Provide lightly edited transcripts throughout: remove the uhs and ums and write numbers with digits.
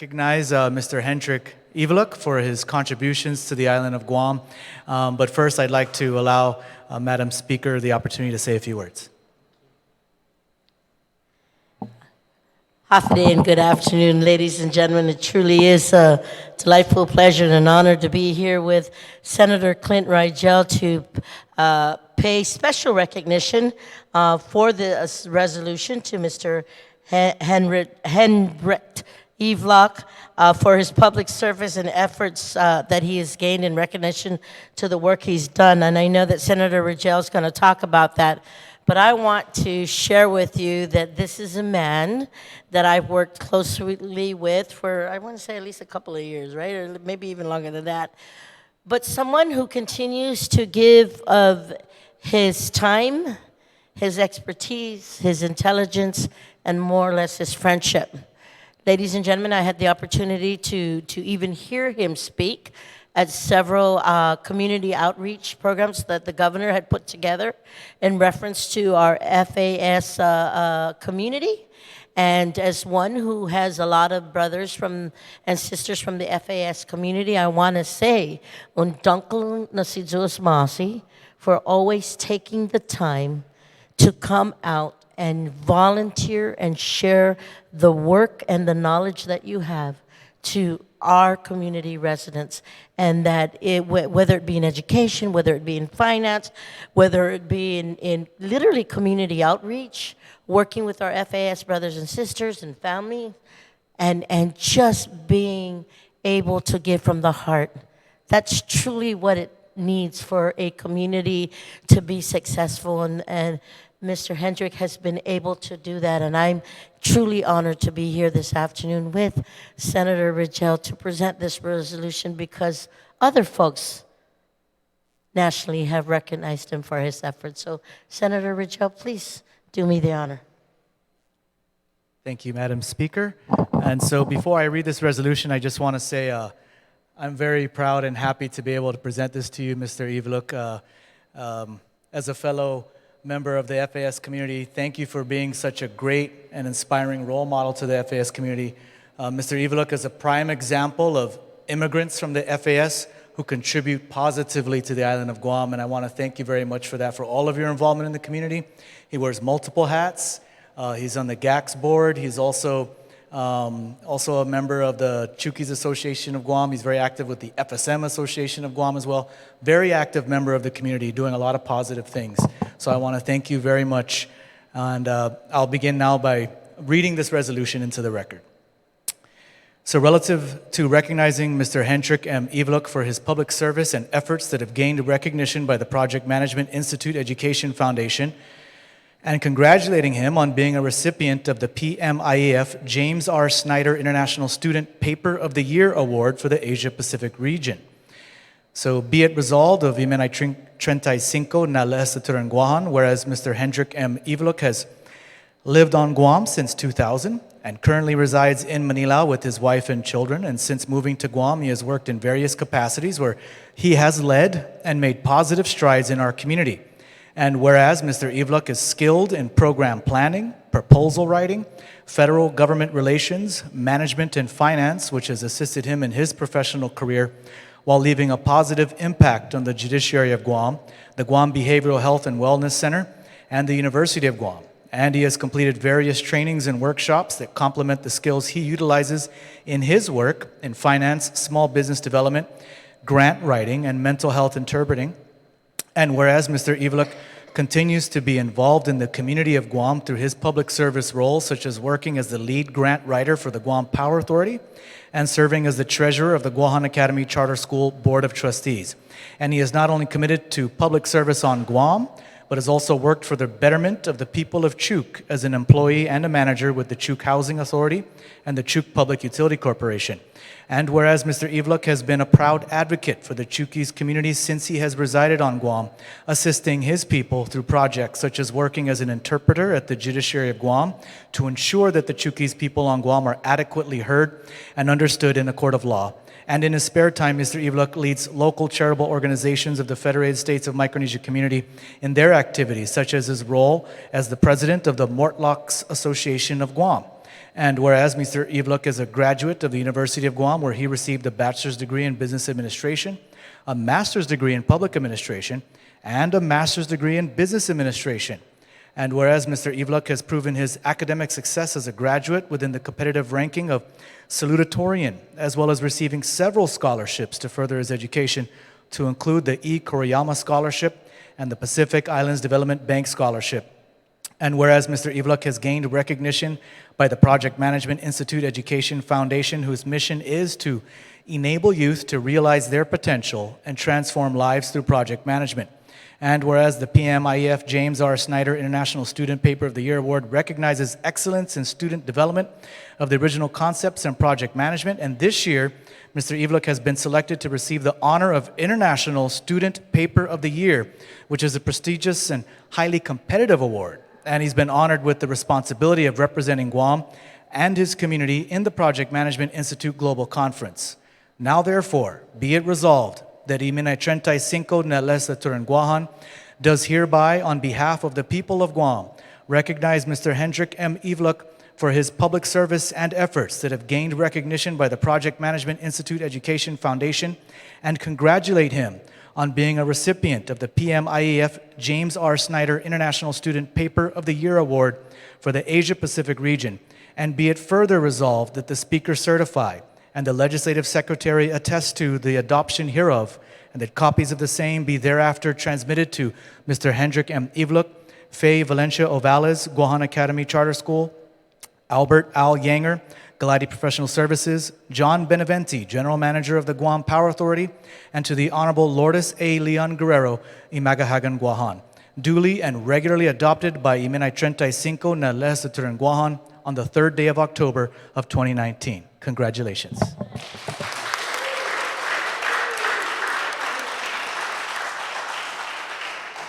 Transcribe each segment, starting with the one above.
Recognize Mr. Hendrik Eveluk for his contributions to the island of Guam. But first, I'd like to allow Madam Speaker the opportunity to say a few words. Hafa and good afternoon, ladies and gentlemen. It truly is a delightful pleasure and an honor to be here with Senator Clynton Ridgell to pay special recognition for this resolution to Mr. Hendrik Eveluk for his public service and efforts that he has gained in recognition to the work he's done. And I know that Senator Ridgell is going to talk about that. But I want to share with you that this is a man that I've worked closely with for, I want to say, at least a couple of years, right? Or maybe even longer than that. But someone who continues to give of his time, his expertise, his intelligence, and more or less his friendship. Ladies and gentlemen, I had the opportunity to even hear him speak at several community outreach programs that the governor had put together in reference to our FAS community. And as one who has a lot of brothers and sisters from the FAS community, I want to say, Undunkal Nasidzos Masi, for always taking the time to come out and volunteer and share the work and the knowledge that you have to our community residents, and that whether it be in education, whether it be in finance, whether it be in literally community outreach, working with our FAS brothers and sisters and family, and just being able to give from the heart. That's truly what it needs for a community to be successful, and Mr. Hendrik has been able to do that, and I'm truly honored to be here this afternoon with Senator Ridgell to present this resolution because other folks nationally have recognized him for his efforts. So, Senator Ridgell, please do me the honor. Thank you, Madam Speaker. And so before I read this resolution, I just want to say I'm very proud and happy to be able to present this to you, Mr. Eveluk. As a fellow member of the FAS community, thank you for being such a great and inspiring role model to the FAS community. Mr. Eveluk is a prime example of immigrants from the FAS who contribute positively to the island of Guam, and I want to thank you very much for that, for all of your involvement in the community. He wears multiple hats. He's on the GACS board. He's also a member of the Chukis Association of Guam. He's very active with the FSM Association of Guam as well. Very active member of the community, doing a lot of positive things. So I want to thank you very much. And I'll begin now by reading this resolution into the record. So relative to recognizing Mr. Hendrik M. Eveluk for his public service and efforts that have gained recognition by the Project Management Institute Education Foundation, and congratulating him on being a recipient of the PMIAF James R. Snyder International Student Paper of the Year Award for the Asia Pacific region. So be it resolved of Imenai 35 na Legislatura Guahan, whereas Mr. Hendrik M. Eveluk has lived on Guam since 2000 and currently resides in Manila with his wife and children. And since moving to Guam, he has worked in various capacities where he has led and made positive strides in our community. And whereas Mr. Eveluk is skilled in program planning, proposal writing, federal government relations, management, and finance, which has assisted him in his professional career while leaving a positive impact on the judiciary of Guam, the Guam Behavioral Health and Wellness Center, and the University of Guam. And he has completed various trainings and workshops that complement the skills he utilizes in his work in finance, small business development, grant writing, and mental health interpreting. And whereas Mr. Eveluk continues to be involved in the community of Guam through his public service roles, such as working as the lead grant writer for the Guam Power Authority and serving as the treasurer of the Guahan Academy Charter School Board of Trustees. And he is not only committed to public service on Guam, but has also worked for the betterment of the people of Chuk as an employee and a manager with the Chuk Housing Authority and the Chuk Public Utility Corporation. And whereas Mr. Eveluk has been a proud advocate for the Chukis community since he has resided on Guam, assisting his people through projects such as working as an interpreter at the Judiciary of Guam to ensure that the Chukis people on Guam are adequately heard and understood in the court of law. And in his spare time, Mr. Eveluk leads local charitable organizations of the Federated States of Micronesia community in their activities, such as his role as the president of the Mortlocks Association of Guam. And whereas Mr. Ivluk is a graduate of the University of Guam, where he received a bachelor's degree in business administration, a master's degree in public administration, and a master's degree in business administration. And whereas Mr. Ivluk has proven his academic success as a graduate within the competitive ranking of salutatorian, as well as receiving several scholarships to further his education, to include the E. Koriyama Scholarship and the Pacific Islands Development Bank Scholarship. And whereas Mr. Ivluk has gained recognition by the Project Management Institute Education Foundation, whose mission is to enable youth to realize their potential and transform lives through project management. And whereas the PMIEF James R. Snyder International Student Paper of the Year Award recognizes excellence in student development of the original concepts and project management, and this year, Mr. Ivluk has been selected to receive the honor of International Student Paper of the Year, which is a prestigious and highly competitive award. And he's been honored with the responsibility of representing Guam and his community in the Project Management Institute Global Conference. Now, therefore, be it resolved that Iminay 35 na Les Turanguahan does hereby, on behalf of the people of Guam, recognize Mr. Hendrik M. Ivluk for his public service and efforts that have gained recognition by the Project Management Institute Education Foundation, and congratulate him on being a recipient of the PMIEF James R. Snyder International Student Paper of the Year Award for the Asia-Pacific region. And be it further resolved that the Speaker certify and the Legislative Secretary attest to the adoption hereof, and that copies of the same be thereafter transmitted to Mr. Hendrik M. Ivluk, Faye Valencia Ovales, Guahan Academy Charter School, Albert Al Yanger, Galati Professional Services, John Beneventi, General Manager of the Guam Power Authority, and to the Honorable Lourdes A. Leon Guerrero, Imagahagan, Guahan, duly and regularly adopted by Iminay 35 na Les Turanguahan on the 3rd day of October of 2019. Congratulations.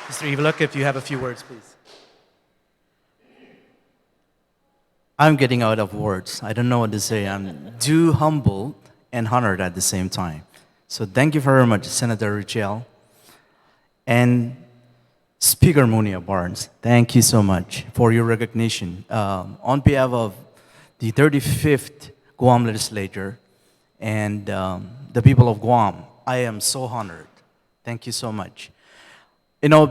Mr. Ivluk, if you have a few words, please. I'm getting out of words. I don't know what to say. I'm too humbled and honored at the same time. So thank you very much, Senator Ridgell. And Speaker Munia Barnes, thank you so much for your recognition. On behalf of the 35th Guam Legislature and the people of Guam, I am so honored. Thank you so much. You know,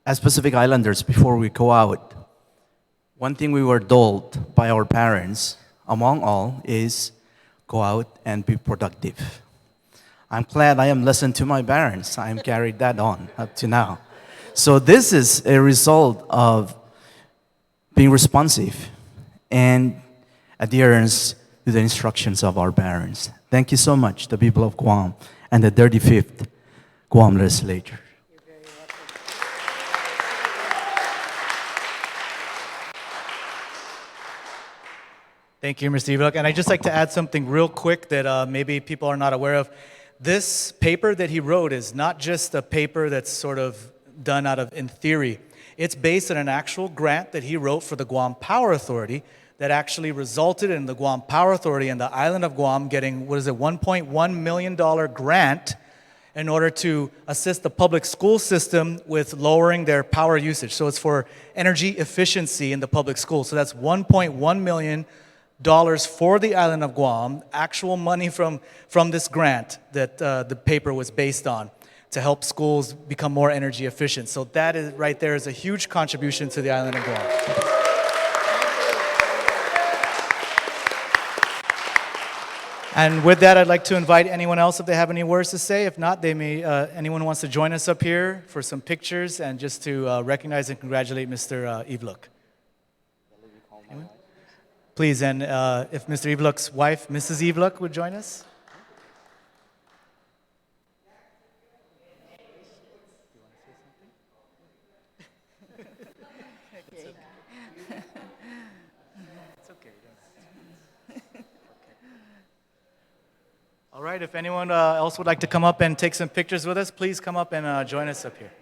as Pacific Islanders, before we go out, one thing we were told by our parents, among all, is go out and be productive. I'm glad I am listening to my parents. I'm carried that on up to now. So this is a result of being responsive and adherence to the instructions of our parents. Thank you so much, the people of Guam and the 35th Guam Legislature. Thank you, Mr. Ivluk. And I'd just like to add something real quick that maybe people are not aware of. This paper that he wrote is not just a paper that's sort of done out of in theory. It's based on an actual grant that he wrote for the Guam Power Authority that actually resulted in the Guam Power Authority and the island of Guam getting, $1.1 million grant in order to assist the public school system with lowering their power usage. So it's for energy efficiency in the public school. So that's $1.1 million for the island of Guam, actual money from this grant that the paper was based on to help schools become more energy efficient. So that is right there is a huge contribution to the island of Guam. And with that, I'd like to invite anyone else if they have any words to say. If not, they may. Anyone wants to join us up here for some pictures and just to recognize and congratulate Mr. Ivluk. Anyone? Please, and if Mr. Ivluk's wife, Mrs. Ivluk, would join us. It's okay. All right, if anyone else would like to come up and take some pictures with us, please come up and join us up here.